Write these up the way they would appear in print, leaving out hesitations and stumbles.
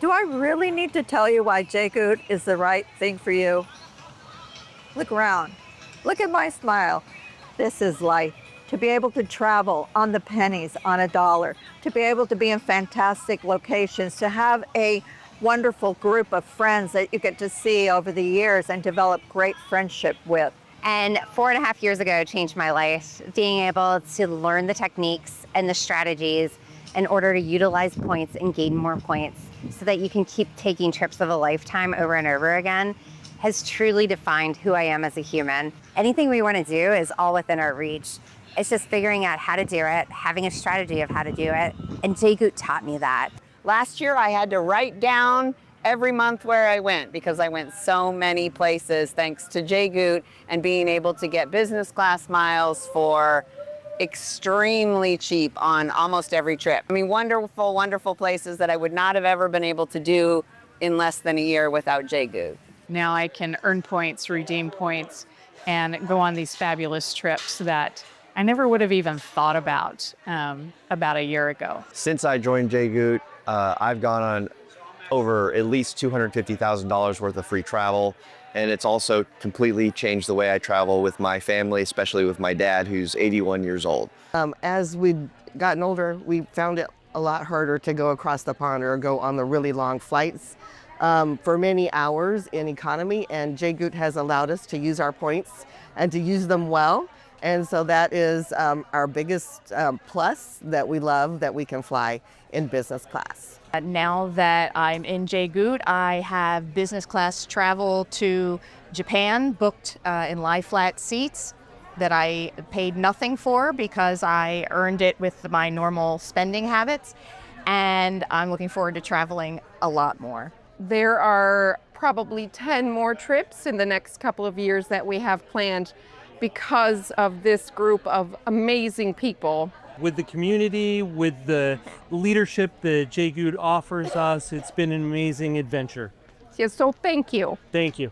Do I really need to tell you why Jay Goot is the right thing for you? Look around. Look at my smile. This is life. To be able to travel on the pennies, on a dollar, to be able to be in fantastic locations, to have a wonderful group of friends that you get to see over the years and develop great friendship with. And 4.5 years ago changed my life, being able to learn the techniques and the strategies in order to utilize points and gain more points so that you can keep taking trips of a lifetime over and over again has truly defined who I am as a human. Anything we want to do is all within our reach. It's just figuring out how to do it, having a strategy of how to do it, and Jay Goot taught me that. Last year I had to write down every month where I went because I went so many places thanks to Jay Goot and being able to get business class miles for extremely cheap on almost every trip. I mean, wonderful, wonderful places that I would not have ever been able to do in less than a year without Jay Goot. Now I can earn points, redeem points, and go on these fabulous trips that I never would have even thought about a year ago. Since I joined Jay Goot, I've gone on over at least $250,000 worth of free travel. And it's also completely changed the way I travel with my family, especially with my dad, who's 81 years old. As we've gotten older, we found it a lot harder to go across the pond or go on the really long flights for many hours in economy. And Jay Goot has allowed us to use our points and to use them well. And so that is our biggest plus that we love, that we can fly in business class. Now that I'm in Jay Goot, I have business class travel to Japan booked in lie flat seats that I paid nothing for because I earned it with my normal spending habits. And I'm looking forward to traveling a lot more. There are probably 10 more trips in the next couple of years that we have planned because of this group of amazing people. With the community, with the leadership that Jay Goot offers us, it's been an amazing adventure. Yeah, so thank you. Thank you.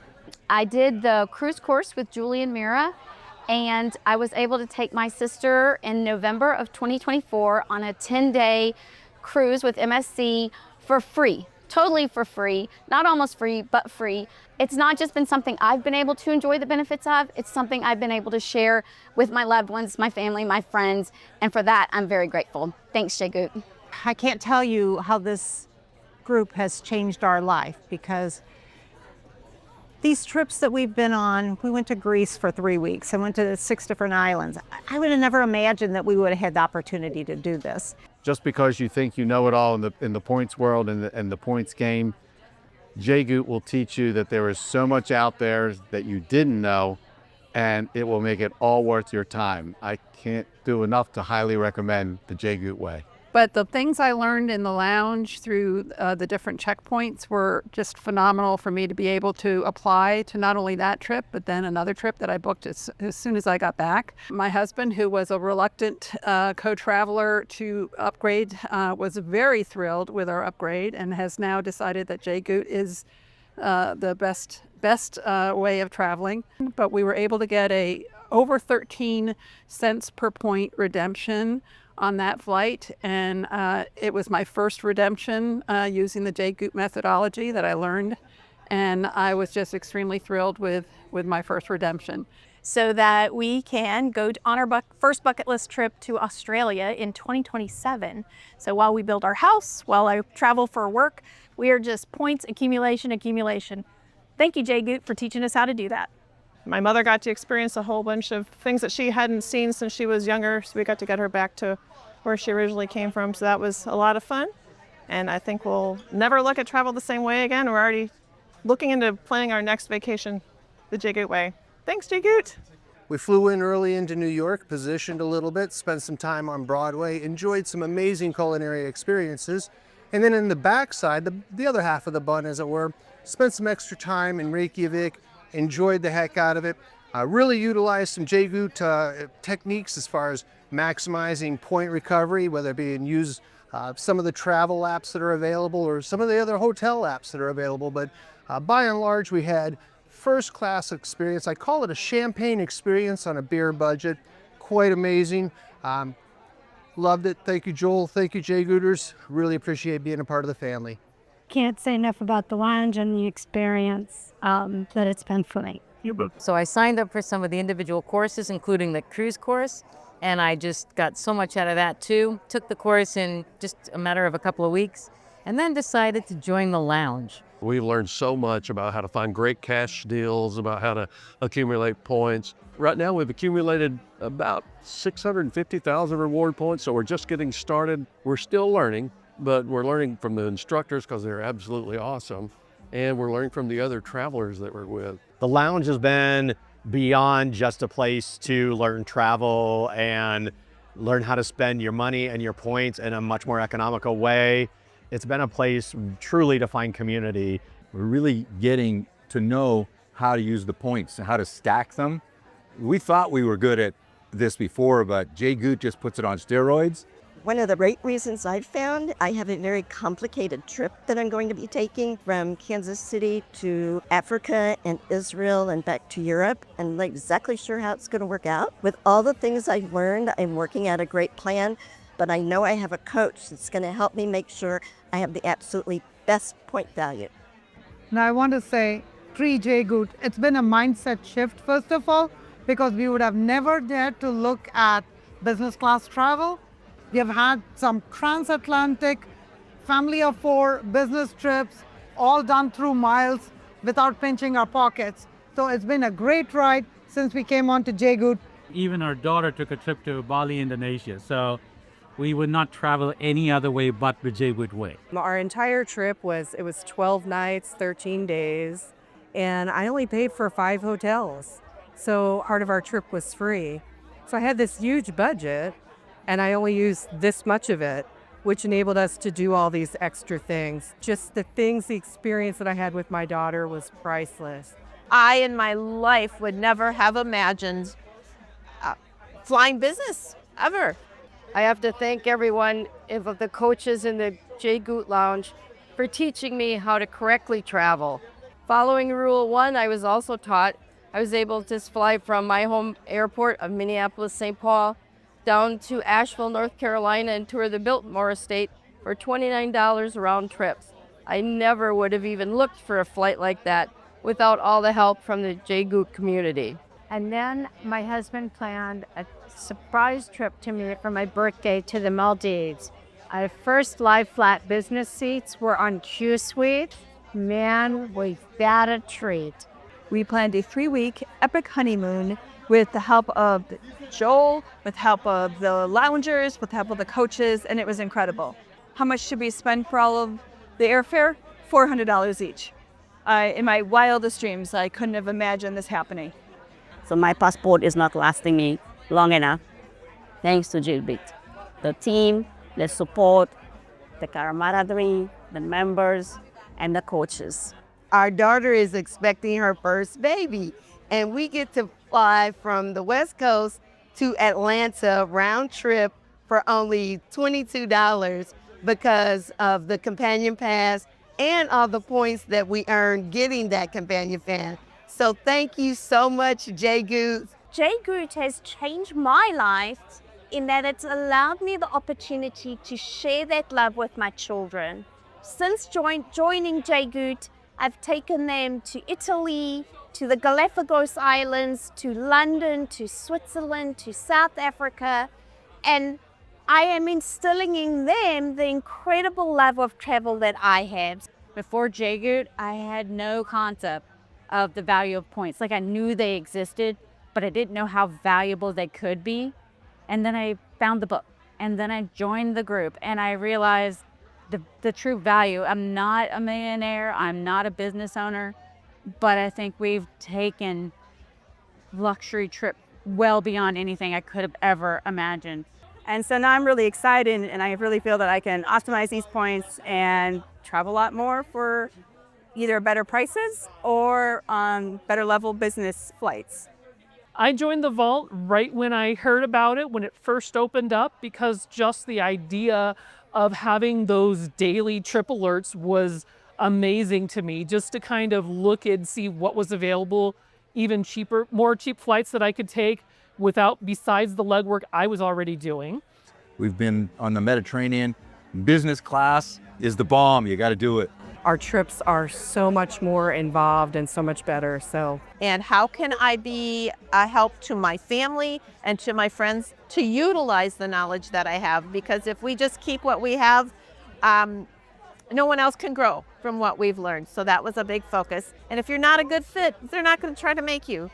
I did the cruise course with Julie and Mira, and I was able to take my sister in November of 2024 on a 10-day cruise with MSC for free. Totally for free, not almost free, but free. It's not just been something I've been able to enjoy the benefits of, it's something I've been able to share with my loved ones, my family, my friends, and for that, I'm very grateful. Thanks, Jay Goot. I can't tell you how this group has changed our life, because these trips that we've been on, we went to Greece for 3 weeks. I went to 6 different islands. I would have never imagined that we would have had the opportunity to do this. Just because you think you know it all in the points world and the points game, Jay Goot will teach you that there is so much out there that you didn't know, and it will make it all worth your time. I can't do enough to highly recommend the Jay Goot way. But the things I learned in the lounge through the different checkpoints were just phenomenal for me to be able to apply to not only that trip, but then another trip that I booked as soon as I got back. My husband, who was a reluctant co-traveler to upgrade, was very thrilled with our upgrade and has now decided that Jay Goot is the best way of traveling. But we were able to get a over 13 cents per point redemption on that flight, and it was my first redemption using the Jay Goot methodology that I learned, and I was just extremely thrilled with my first redemption. So that we can go on our first bucket list trip to Australia in 2027. So while we build our house, while I travel for work, we are just points accumulation. Thank you, Jay Goot, for teaching us how to do that. My mother got to experience a whole bunch of things that she hadn't seen since she was younger, so we got to get her back to where she originally came from, so that was a lot of fun. And I think we'll never look at travel the same way again. We're already looking into planning our next vacation the Jay Goot way. Thanks, Jay Goot. We flew in early into New York, positioned a little bit, spent some time on Broadway, enjoyed some amazing culinary experiences. And then in the backside, the other half of the bun, as it were, spent some extra time in Reykjavik, enjoyed the heck out of it. Really utilized some Jay Goot techniques as far as maximizing point recovery, whether it be in use some of the travel apps that are available or some of the other hotel apps that are available. But by and large, we had first class experience. I call it a champagne experience on a beer budget. Quite amazing. Loved it. Thank you, Joel. Thank you, Jay Gooters. Really appreciate being a part of the family. can't say enough about the lounge and the experience that it's been for me. So I signed up for some of the individual courses, including the cruise course, and I just got so much out of that too. Took the course in just a matter of a couple of weeks, and then decided to join the lounge. We've learned so much about how to find great cash deals, about how to accumulate points. Right now we've accumulated about 650,000 reward points, so we're just getting started. We're still learning, but we're learning from the instructors because they're absolutely awesome, and we're learning from the other travelers that we're with. The lounge has been beyond just a place to learn travel and learn how to spend your money and your points in a much more economical way. It's been a place truly to find community. We're really getting to know how to use the points and how to stack them. We thought we were good at this before, but Jay Goot just puts it on steroids. One of the great reasons I've found, I have a very complicated trip that I'm going to be taking from Kansas City to Africa and Israel and back to Europe. I'm not exactly sure how it's going to work out. With all the things I've learned, I'm working out a great plan, but I know I have a coach that's going to help me make sure I have the absolutely best point value. Now I want to say, pre-Jay Goot, it's been a mindset shift, first of all, because we would have never dared to look at business class travel. We have had some transatlantic, family of 4 business trips, all done through miles without pinching our pockets. So it's been a great ride since we came on to Jay Goot. Even our daughter took a trip to Bali, Indonesia. So we would not travel any other way but the Jay Goot way. Our entire trip was 12 nights, 13 days, and I only paid for 5 hotels. So part of our trip was free. So I had this huge budget, and I only used this much of it, which enabled us to do all these extra things. Just the experience that I had with my daughter was priceless. I, in my life, would never have imagined flying business, ever. I have to thank everyone of the coaches in the Jay Goot Lounge for teaching me how to correctly travel. Following Rule 1, I was also taught I was able to fly from my home airport of Minneapolis-St. Paul down to Asheville, North Carolina, and tour the Biltmore Estate for $29 round trips. I never would have even looked for a flight like that without all the help from the Jay Goot community. And then my husband planned a surprise trip to me for my birthday to the Maldives. Our first lie flat business seats were on Q Suite. Man, was that a treat. We planned a 3-week epic honeymoon with the help of Joel, with help of the loungers, with the help of the coaches, and it was incredible. How much should we spend for all of the airfare? $400 each. In my wildest dreams, I couldn't have imagined this happening. So my passport is not lasting me long enough, thanks to Jay Goot. The team, the support, the camaraderie, the members, and the coaches. Our daughter is expecting her first baby, and we get to fly from the West Coast to Atlanta round trip for only $22 because of the companion pass and all the points that we earned getting that companion pass. So thank you so much, Jay Goot. Jay Goot has changed my life in that it's allowed me the opportunity to share that love with my children. Since joining Jay Goot, I've taken them to Italy, to the Galapagos Islands, to London, to Switzerland, to South Africa, and I am instilling in them the incredible love of travel that I have. Before Jay Goot, I had no concept of the value of points. Like, I knew they existed, but I didn't know how valuable they could be. And then I found the book, and then I joined the group, and I realized the true value. I'm not a millionaire, I'm not a business owner, but I think we've taken luxury trip well beyond anything I could have ever imagined. And so now I'm really excited, and I really feel that I can optimize these points and travel a lot more for either better prices or better level business flights. I joined the Vault right when I heard about it, when it first opened up, because just the idea of having those daily trip alerts was amazing to me, just to kind of look and see what was available, even cheaper, more cheap flights that I could take besides the legwork I was already doing. We've been on the Mediterranean. Business class is the bomb. You got to do it. our trips are so much more involved and so much better. So, and how can I be a help to my family and to my friends to utilize the knowledge that I have? Because if we just keep what we have, no one else can grow from what we've learned. So that was a big focus. And if you're not a good fit, they're not going to try to make you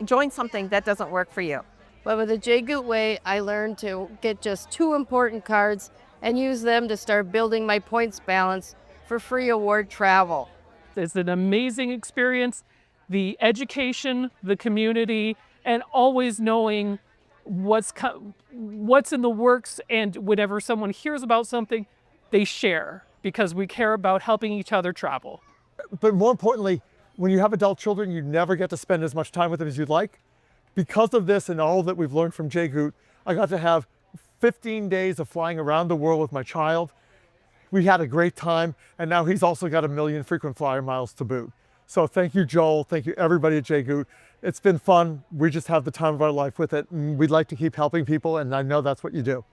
join something that doesn't work for you. But with the Jay Goot Way, I learned to get just 2 important cards and use them to start building my points balance for free award travel. It's an amazing experience. The education, the community, and always knowing what's in the works, and whenever someone hears about something, they share because we care about helping each other travel. But more importantly, when you have adult children, you never get to spend as much time with them as you'd like. Because of this and all that we've learned from Jay Goot, I got to have 15 days of flying around the world with my child. We had a great time, and now he's also got 1 million frequent flyer miles to boot. So thank you, Joel. Thank you, everybody at Jay Goot. It's been fun. We just have the time of our life with it, and we'd like to keep helping people, and I know that's what you do.